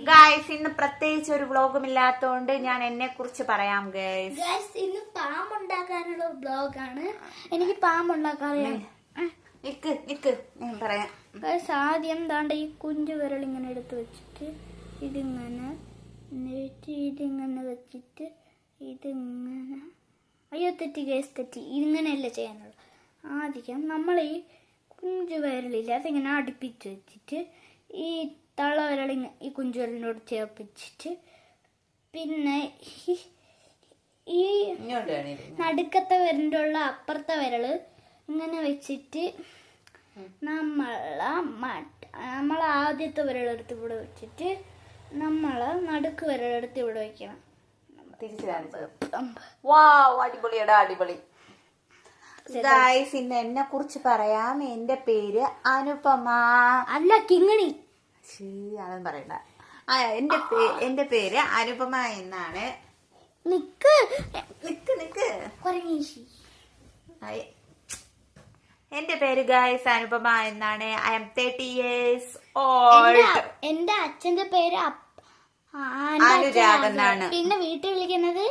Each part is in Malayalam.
ഗായ്സ് ഇന്ന് പ്രത്യേകിച്ച് ഒരു വ്ളോഗും ഇല്ലാത്തതുകൊണ്ട് ഞാൻ എന്നെ കുറിച്ച് പറയാം. ഗായ്സ് ഇന്ന് പാമ്പുണ്ടാക്കാനുള്ള വ്ളോഗാണ്. എനിക്ക് പാമ്പുണ്ടാക്കാൻ പറയാം. ഗായ്സ് ആദ്യം ദാണ്ട ഈ കുഞ്ചു വിരൽ ഇങ്ങനെ എടുത്ത് വെച്ചിട്ട് ഇതിങ്ങനെ വെച്ചിട്ട് ഇതിങ്ങനെ തെറ്റി ഗായ്സ് തെറ്റി. ഇതിങ്ങനെയല്ല ചെയ്യാനുള്ളൂ. ആദ്യം നമ്മൾ ഈ കുഞ്ചു വിരലില്ല അതിങ്ങനെ അടുപ്പിച്ച് വെച്ചിട്ട് ഈ തള്ള വിരൽ ഈ കുഞ്ചു വിരലിനോട് ചേർപ്പിച്ചിട്ട് പിന്നെ ഈ നടുക്കത്തെ വിരലിൻ്റെ ഉള്ള അപ്പുറത്തെ വിരല് ഇങ്ങനെ വെച്ചിട്ട് നമ്മൾ ആദ്യത്തെ വിരലെടുത്ത് ഇവിടെ വെച്ചിട്ട് നമ്മള് നടുക്ക് വിരലെടുത്ത് ഇവിടെ വെക്കണം. അടിപൊളി. ഗായ്സ് ഇന്ന് എന്നെ കുറിച്ച് പറയാം. എന്റെ പേര് അനുപമ അല്ല കിങ്ങിണി. അതൊന്നും പറയണ്ട. എന്റെ പേര് അനുപമ എന്നാണ്. എന്റെ പേര് ഗായ്സ് അനുപമ എന്നാണ്. I M 30 years old. എന്റെ അച്ഛന്റെ പേര് അനുരാഗ് എന്നാണ്. പിന്നെ വീട്ടിൽ വിളിക്കുന്നത്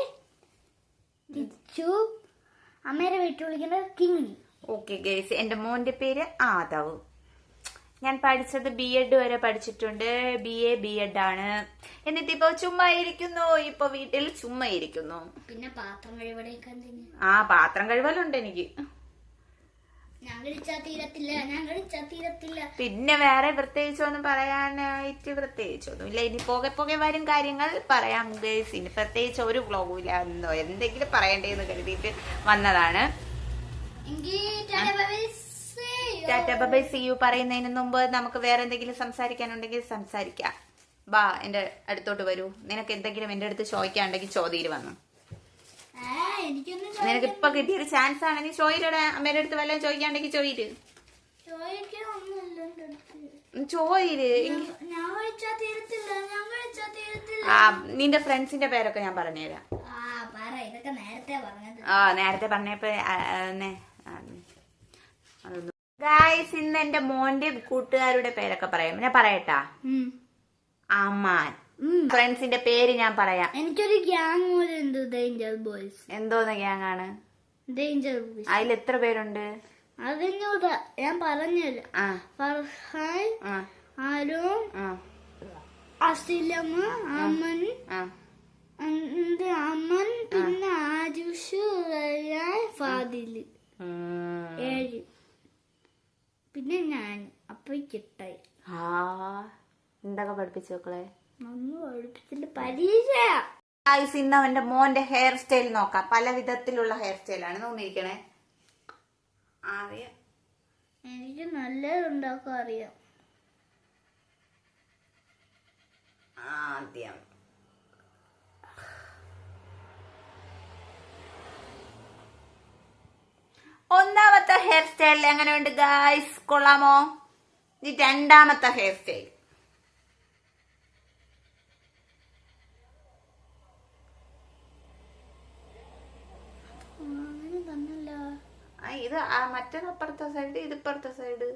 അമ്മേരെ വീട്ടിൽ വിളിക്കുന്നത് കിങ്ങിണി. ഓക്കെ ഗൈസ്, എന്റെ മോന്റെ പേര് ആദവ്. ഞാൻ പഠിച്ചത് BEd വരെ പഠിച്ചിട്ടുണ്ട്. BA ആണ്. എന്നിട്ട് ഇപ്പൊ ചുമ്മാ ഇരിക്കുന്നു. ഇപ്പൊ വീട്ടിൽ ചുമ്മാ ഇരിക്കുന്നു. പിന്നെ പാത്രം കഴിവടേക്ക് പാത്രം കഴിവലുണ്ട് എനിക്ക്. ഞാൻ കഴിച്ചാ തീരത്തില്ല. പിന്നെ വേറെ പ്രത്യേകിച്ചൊന്നും പറയാനായിട്ട് പ്രത്യേകിച്ചൊന്നും ഇല്ല. ഇനി പോകെ വരും കാര്യങ്ങൾ പറയാം ഗൈസ്. ഇനി പ്രത്യേകിച്ച് ഒരു വ്ളോഗും ഇല്ല. എന്തോ എന്തെങ്കിലും പറയണ്ടേന്ന് കരുതിയിട്ട് വന്നതാണ്. ടാറ്റ ബൈ സീ യു പറയുന്നതിന് മുമ്പ് നമുക്ക് വേറെ എന്തെങ്കിലും സംസാരിക്കാനുണ്ടെങ്കിൽ സംസാരിക്കാം. ബാ എന്റെ അടുത്തോട്ട് വരൂ. നിനക്ക് എന്തെങ്കിലും എന്റെ അടുത്ത് ചോദിക്കാനുണ്ടെങ്കിൽ ചോദ്യം വന്നു. നിനക്ക് ഇപ്പൊ കിട്ടിയൊരു ചാൻസ് ആണ്. നീ ചോദിയുടെ അമ്മേടെ അടുത്ത് വല്ലതും ചോദിക്കാണ്ടെങ്കിൽ ചോദിര്. നിന്റെ ഫ്രണ്ട്സിന്റെ പേരൊക്കെ ഞാൻ പറഞ്ഞുതരാം. നേരത്തെ പറഞ്ഞപ്പോ ഗായ്സ് ഇന്ന് എന്റെ മോന്റെ കൂട്ടുകാരുടെ പേരൊക്കെ പറയാം. ഞാൻ പറയട്ടാ. അമ്മാൻ. ഫ്രണ്ട്സിന്റെ പേര് ഞാൻ പറയാം. എനിക്കൊരു ഗ്യാങ് പോലെ ഡേഞ്ചർ ബോയ്സ്. എന്തോന്ന് ഗ്യാങ് ആണ്? Danger boys. അതിൽ എത്ര പേരുണ്ട്? അതിനോട് ഞാൻ പറഞ്ഞല്ലോ. ഫർഹാൻ, അരുൺ, അസിലമ്മ, അമൻ, പിന്നെ ആജുഷ്, ഫാദില്. 7. പിന്നെ ഞാൻ. അപ്പൊ കിട്ടായി. എന്തൊക്കെ പഠിപ്പിച്ചു മക്കളെ? പഠിപ്പിച്ചിട്ട് പരീക്ഷ. ഇന്ന് അവന്റെ മോന്റെ ഹെയർ സ്റ്റൈൽ നോക്കാം. പല വിധത്തിലുള്ള ഹെയർ സ്റ്റൈലാണ്. നോക്കിയിരിക്കണേ. എനിക്ക് നല്ലതുണ്ടാക്കാൻ അറിയാം. ആദ്യം ഒന്നാമത്തെ ഹെയർ സ്റ്റൈൽ എങ്ങനെയുണ്ട് ഗായ്സ്? കൊള്ളാമോ? ഈ രണ്ടാമത്തെ ഹെയർ സ്റ്റൈൽ. ഇത് മറ്റൊരു അപ്പുറത്തെ സൈഡ്, ഇത് ഇപ്പുറത്തെ സൈഡ്.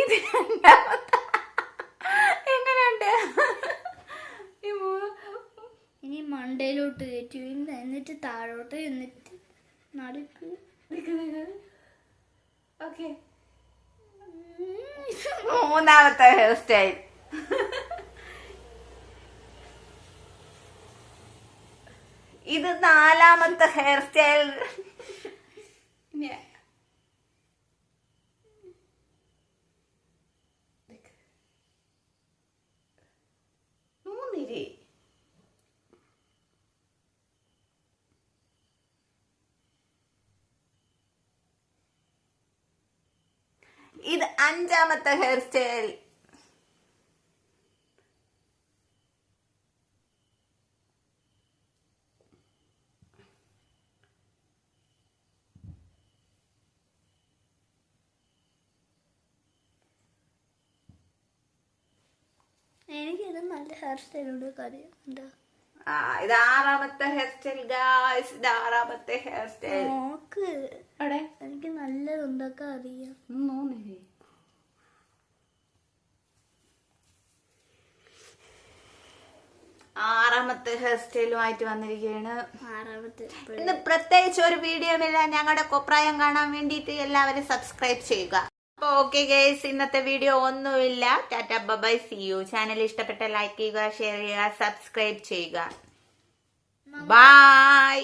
ഇത് രണ്ടാമത്തെ. എങ്ങനെയുണ്ട്? ഇനി മണ്ടയിലോട്ട് കയറ്റി എന്നിട്ട് താഴോട്ട് എന്നിട്ട് നടുക്ക്. ഓക്കെ. മൂന്നാമത്തെ ഹെയർ സ്റ്റൈൽ. ഇത് നാലാമത്തെ ഹെയർ സ്റ്റൈൽ. മൂന്നിരി. ഇത് അഞ്ചാമത്തെ ഹെയർ സ്റ്റൈൽ. എനിക്കിത് നല്ല ഹെയർ സ്റ്റൈലോട് കാര്യം എന്താ? ഇത് ആറാമത്തെ ഹെയർ സ്റ്റൈൽ ഗായ്സ്. ഇത് ആറാമത്തെ ഹെയർ സ്റ്റൈൽ. എനിക്ക് നല്ലതുണ്ടാക്കാൻ അറിയാം. ആറാമത്തെ ഹെയർ സ്റ്റൈലുമായിട്ട് വന്നിരിക്കുകയാണ്. ആറാമത്തെ ഇന്ന് പ്രത്യേകിച്ച് ഒരു വീഡിയോ ഇല്ല, ഞങ്ങളുടെ കൊപ്രായം കാണാൻ വേണ്ടിയിട്ട് എല്ലാവരും സബ്സ്ക്രൈബ് ചെയ്യുക. അപ്പൊ ഓക്കെ ഗൈസ്, ഇന്നത്തെ വീഡിയോ ഒന്നുമില്ല. Tata bye, see you. Channel ഇഷ്ടപ്പെട്ട ലൈക്ക് ചെയ്യുക, ഷെയർ ചെയ്യുക, സബ്സ്ക്രൈബ് ചെയ്യുക. ബൈ.